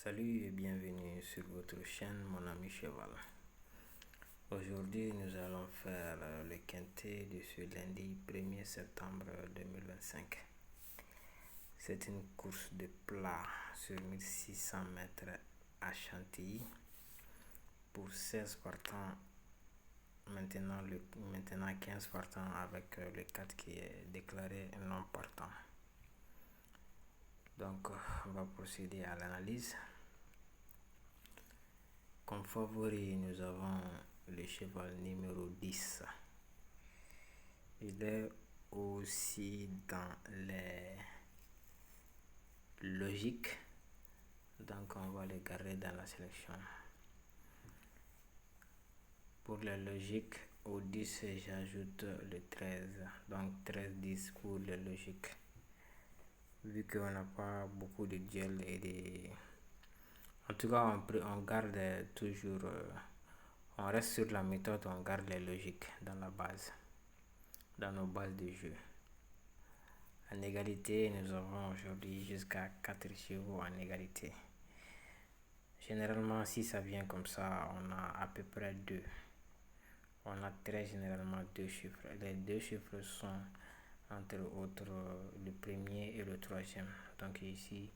Salut et bienvenue sur votre chaîne Mon Ami Cheval. Aujourd'hui, nous allons faire le quintet de ce lundi 1er septembre 2025. C'est une course de plat sur 1600 mètres à Chantilly pour 16 partants. Maintenant 15 partants avec le 4 qui est déclaré non partant. Donc, on va procéder à l'analyse. Comme favori, nous avons le cheval numéro 10. Il est aussi dans les logiques, donc on va le garder dans la sélection. Pour la logique, au 10, j'ajoute le 13, donc 13-10 pour la logique. Vu qu'on n'a pas beaucoup de duels et des... En tout cas, on garde toujours... on reste sur la méthode, on garde les logiques dans la base, dans nos bases de jeu. En égalité, nous avons aujourd'hui jusqu'à 4 chevaux en égalité. Généralement, si ça vient comme ça, on a à peu près 2. On a très généralement 2 chiffres. Les 2 chiffres sont entre autres le premier et le troisième. Donc ici,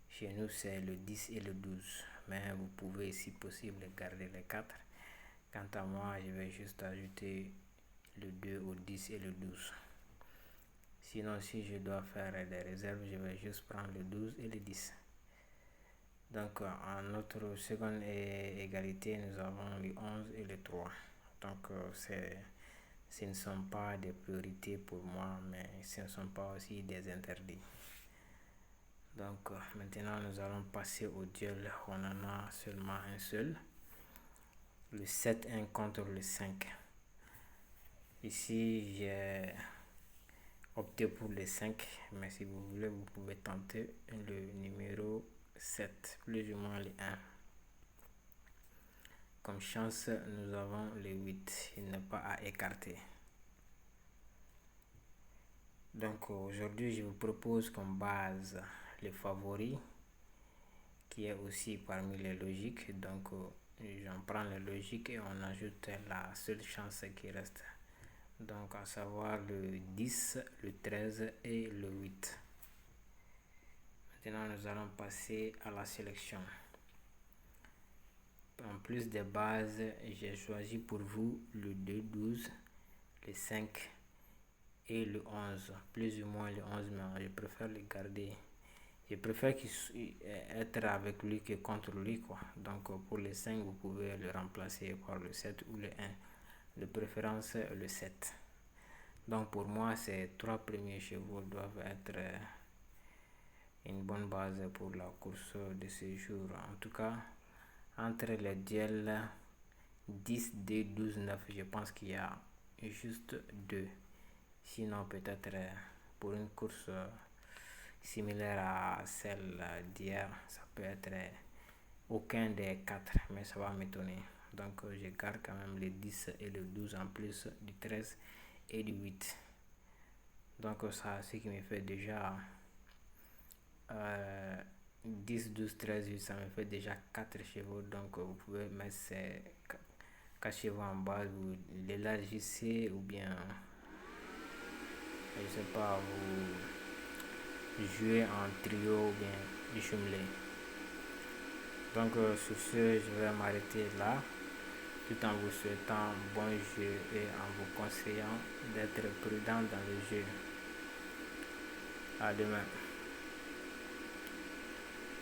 chez nous, c'est le 10 et le 12. Mais vous pouvez, si possible, garder les 4. Quant à moi, je vais juste ajouter le 2 au 10 et le 12. Sinon, si je dois faire des réserves, je vais juste prendre le 12 et le 10. Donc, en notre seconde égalité, nous avons le 11 et le 3. Donc, ce ne sont pas des priorités pour moi, mais ce ne sont pas aussi des interdits. Donc, maintenant, nous allons passer au duel. On en a seulement un seul. Le 7-1 contre le 5. Ici, j'ai opté pour le 5, mais si vous voulez, vous pouvez tenter le numéro 7, plus ou moins le 1. Comme chance, nous avons le 8, il n'est pas à écarter. Donc aujourd'hui, je vous propose comme base le favori, qui est aussi parmi les logiques. Donc j'en prends les logiques et on ajoute la seule chance qui reste. Donc à savoir le 10, le 13 et le 8. Maintenant, nous allons passer à la sélection. En plus des bases, j'ai choisi pour vous le 2, 12, le 5 et le 11. Plus ou moins le 11, mais je préfère le garder. Je préfère être avec lui que contre lui, quoi. Donc pour le 5, vous pouvez le remplacer par le 7 ou le 1. De préférence le 7. Donc pour moi, ces 3 premiers chevaux doivent être une bonne base pour la course de ce jour. En tout cas, entre les duels 10, D, 12, 9, je pense qu'il y a juste 2. Sinon, peut-être pour une course similaire à celle d'hier, ça peut être aucun des 4, mais ça va m'étonner. Donc, je garde quand même les 10 et le 12 en plus du 13 et du 8. Donc, ça, ce qui me fait déjà 10, 12, 13, 8, ça me fait déjà 4 chevaux. Donc, vous pouvez mettre ces 4 chevaux en base, vous l'élargissez ou bien, je sais pas, vous jouez en trio ou bien du jumelé. Donc, sur ce, je vais m'arrêter là, tout en vous souhaitant bon jeu et en vous conseillant d'être prudent dans le jeu. À demain.